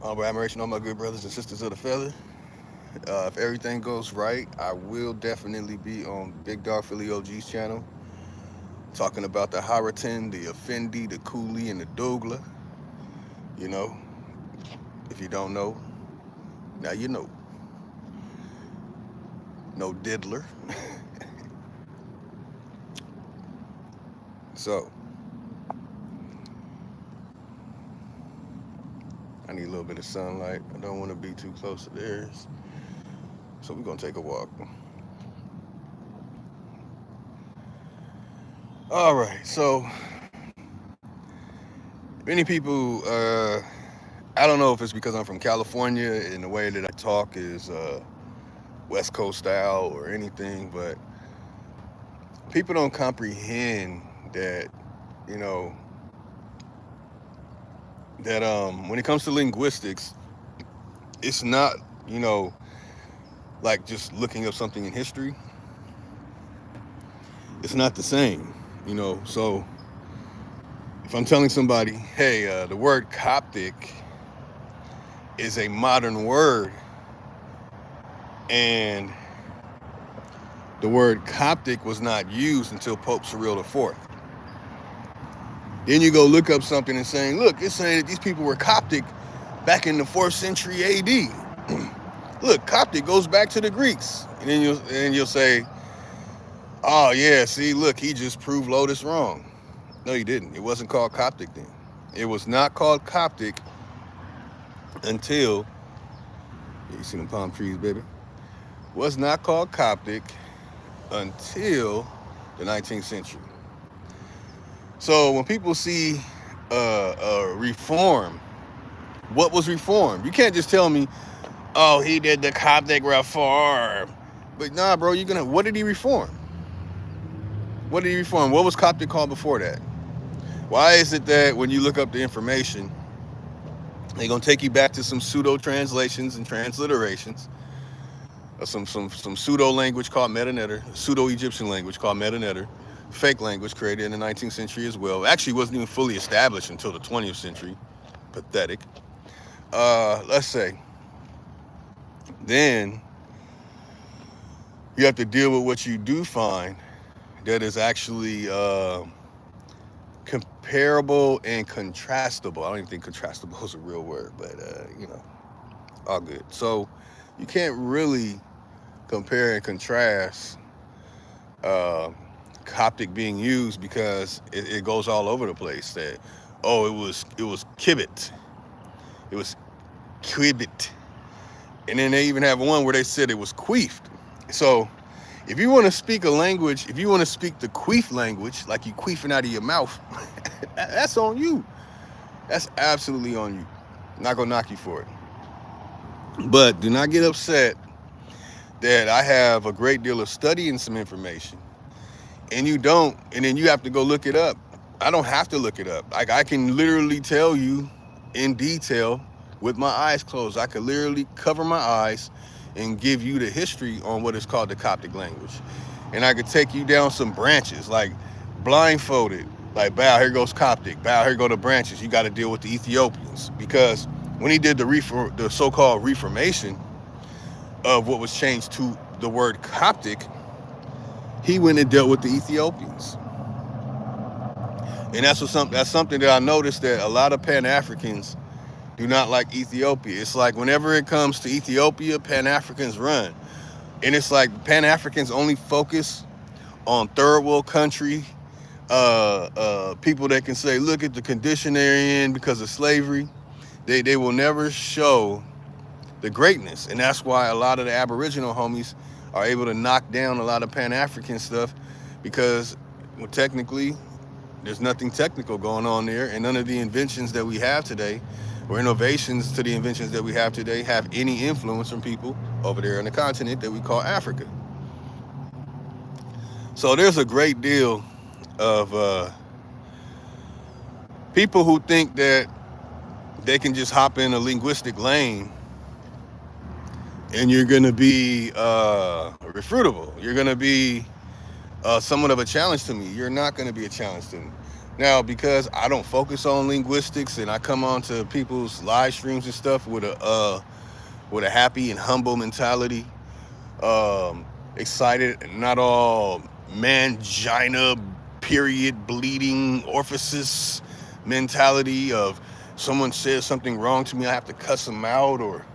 Humble admiration, all my good brothers and sisters of the feather. If everything goes right, I will definitely be on Big Dog Philly OG's channel talking about the Haratin, the Effendi, the Cooley, and the Dougla. You know, if you don't know, now you know. No diddler. So, I need a little bit of sunlight. I don't want to be too close to theirs. So, we're going to take a walk. All right. So, many people, I don't know if it's because I'm from California and the way that I talk is West Coast style or anything, but people don't comprehend that, you know, that when it comes to linguistics, it's not, you know, like just looking up something in history. It's not the same, you know. So if I'm telling somebody, hey, the word Coptic is a modern word, and the word Coptic was not used until Pope Cyril IV. Then you go look up something and saying, look, it's saying that these people were Coptic back in the 4th century AD. Look, Coptic goes back to the Greeks. And then you'll say, oh yeah, see, look, he just proved Lotus wrong. No, he didn't. It wasn't called Coptic then. It was not called Coptic until, you see them palm trees, baby? Was not called Coptic until the 19th century. So when people see reform, what was reform? You can't just tell me, oh, he did the Coptic reform. But nah, bro, what did he reform? What did he reform? What was Coptic called before that? Why is it that when you look up the information, they're gonna take you back to some pseudo translations and transliterations, some pseudo language called metanetter, pseudo Egyptian language called metanetter, fake language created in the 19th century as well. Actually, wasn't even fully established until the 20th century. Pathetic. Let's say. Then you have to deal with what you do find that is actually comparable and contrastable. I don't even think contrastable is a real word, but all good. So you can't really compare and contrast uh, Coptic being used because it goes all over the place. That it was Kibbit, it was Quibbit, and then they even have one where they said it was Queefed. So if you want to speak a language, if you want to speak the Queef language, like you queefing out of your mouth, that's on you. That's absolutely on you. I'm not gonna knock you for it. But do not get upset that I have a great deal of studying some information and you don't, and then you have to go look it up. I don't have to look it up. Like I can literally tell you in detail with my eyes closed. I could literally cover my eyes and give you the history on what is called the Coptic language. And I could take you down some branches, like blindfolded, like bow, here goes Coptic, bow, here go the branches. You got to deal with the Ethiopians because when he did the so-called Reformation of what was changed to the word Coptic, he went and dealt with the Ethiopians. And that's something that I noticed that a lot of Pan Africans do not like Ethiopia. It's like whenever it comes to Ethiopia, Pan Africans run. And it's like Pan Africans only focus on third world country, people that can say, look at the condition they're in because of slavery. They will never show the greatness. And that's why a lot of the Aboriginal homies are able to knock down a lot of Pan African stuff because, well, technically, there's nothing technical going on there, and none of the inventions that we have today, or innovations to the inventions that we have today, have any influence from people over there on the continent that we call Africa. So there's a great deal of people who think that they can just hop in a linguistic lane and you're going to be refutable. You're going to be somewhat of a challenge to me. You're not going to be a challenge to me. Now, because I don't focus on linguistics and I come on to people's live streams and stuff with a happy and humble mentality, um, excited, not all mangina, period, bleeding orifices mentality of someone says something wrong to me, I have to cuss them out, or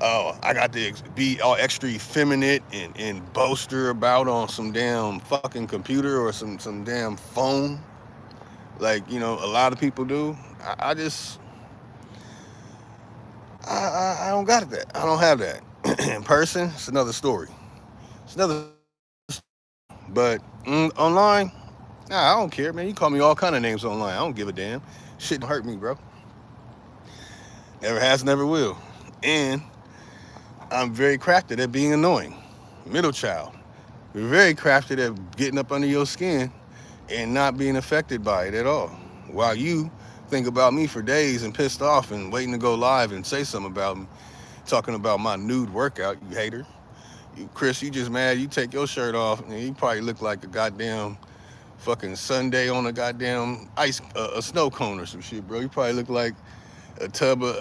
I got to be all extra effeminate and boaster about on some damn fucking computer or some damn phone, like a lot of people do. I just I don't got that. I don't have that. In person, it's another story. It's another story. But online, nah, I don't care, man. You call me all kind of names online. I don't give a damn. Shit don't hurt me, bro. Never has, never will. And I'm very crafted at being annoying. Middle child. Very crafted at getting up under your skin and not being affected by it at all. While you think about me for days and pissed off and waiting to go live and say something about me, talking about my nude workout, you hater. Chris, you just mad. You take your shirt off and you probably look like a goddamn fucking Sunday on a goddamn a snow cone or some shit, bro. You probably look like a tub of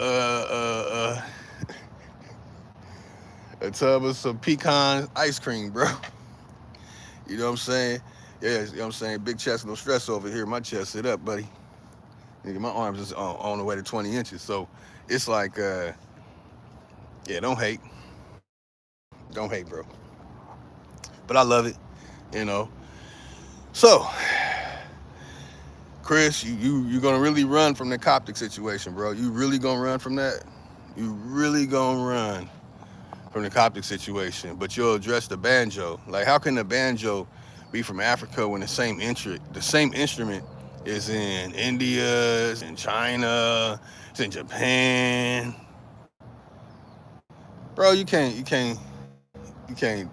a tub of some pecan ice cream, bro. You know what I'm saying? Yeah, you know what I'm saying? Big chest, no stress over here. My chest sit up, buddy. Nigga, my arms is on the way to 20 inches. So it's like, yeah, don't hate. Don't hate, bro. But I love it, you know. So, Chris, you gonna really run from the Coptic situation, bro. You really gonna run from that? You really gonna run from the Coptic situation, but you'll address the banjo. Like, how can the banjo be from Africa when the same instrument is in India, it's in China, it's in Japan? Bro, you can't,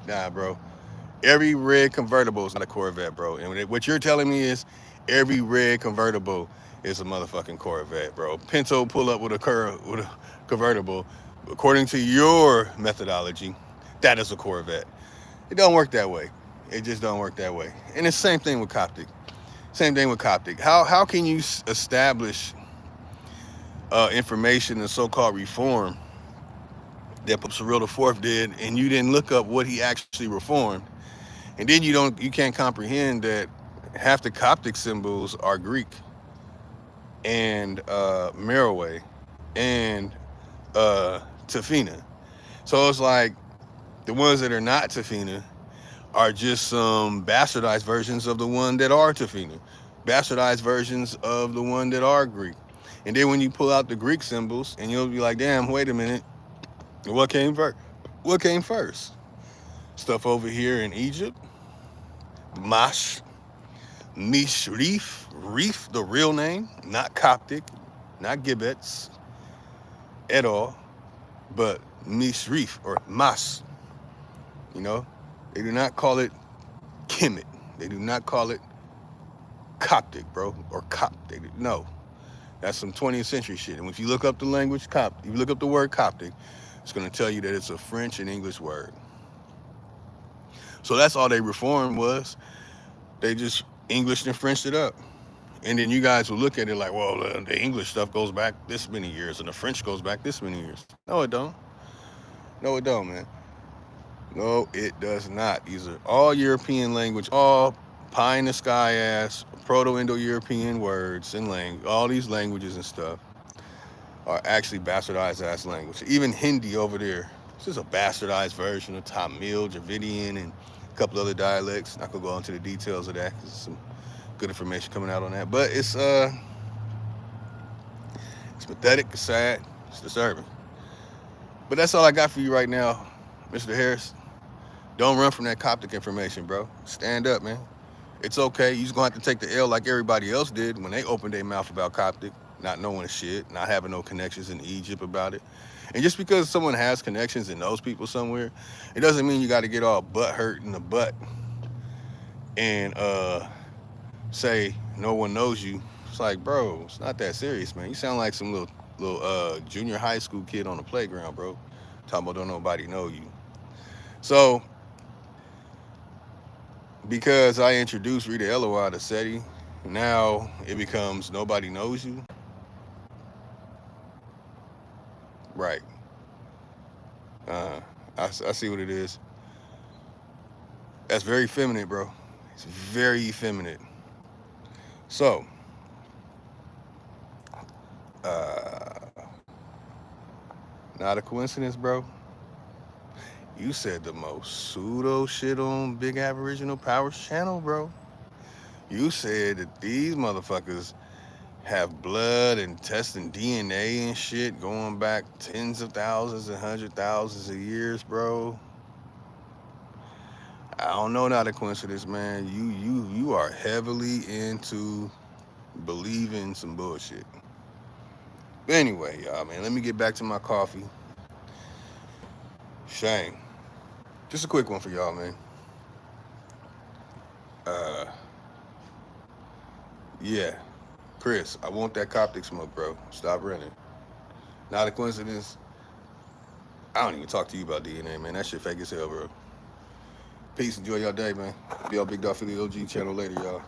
nah, bro. Every red convertible is not a Corvette, bro. And what you're telling me is every red convertible is a motherfucking Corvette, bro. Pinto pull up with a convertible. According to your methodology, that is a Corvette. It don't work that way. It just don't work that way. And it's the same thing with Coptic. Same thing with Coptic. How can you establish information in so-called reform that Pope Cyril IV did, and you didn't look up what he actually reformed, and then you can't comprehend that half the Coptic symbols are Greek and Meroe and Tafina. So it's like the ones that are not Tafina are just some bastardized versions of the one that are Tafina, bastardized versions of the one that are Greek. And then when you pull out the Greek symbols, and you'll be like, damn, wait a minute, what came first? What came first? Stuff over here in Egypt, Mash, Mish Reef, the real name, not Coptic, not Gibbets at all, but Mish Reef or Mas. You know, they do not call it Kemet. They do not call it Coptic, bro, or Coptic. No, that's some 20th century shit. And if you look up the language Coptic, you look up the word Coptic, it's going to tell you that it's a French and English word. So that's all they reformed was. They just Englished and Frenched it up. And then you guys will look at it like, well, the English stuff goes back this many years and the French goes back this many years. No, it don't. No, it don't, man. No, it does not. These are all European language, all pie in the sky ass Proto-Indo-European words and all these languages and stuff are actually bastardized ass language. Even Hindi over there, this is a bastardized version of Tamil, Dravidian, and a couple other dialects. I could go into the details of that because there's some good information coming out on that. But it's pathetic, it's sad, it's disturbing. But that's all I got for you right now, Mr. Harris. Don't run from that Coptic information, bro. Stand up, man. It's okay. You just gonna have to take the L like everybody else did when they opened their mouth about Coptic, not knowing shit, not having no connections in Egypt about it. And just because someone has connections and knows people somewhere, it doesn't mean you got to get all butt hurt in the butt and say no one knows you. It's like, bro, it's not that serious, man. You sound like some little junior high school kid on the playground, bro. Talking about don't nobody know you. So because I introduced Rita Eloi to SETI Now it becomes nobody knows you. Right. Uh, I see what it is. That's very feminine, bro. It's very feminine. So, uh, not a coincidence, bro. You said the most pseudo shit on Big Aboriginal Powers channel, bro. You said that these motherfuckers have blood and testing DNA and shit going back tens of thousands and hundred thousands of years, bro. I don't know, not a coincidence, man. You are heavily into believing some bullshit. But anyway, y'all, man, let me get back to my coffee. Shane, just a quick one for y'all, man. Uh, yeah, Chris, I want that Coptic smoke, bro. Stop running. Not a coincidence. I don't even talk to you about DNA, man. That shit fake as hell, bro. Peace. Enjoy your day, man. Be on Big Dog Philly OG channel later, y'all.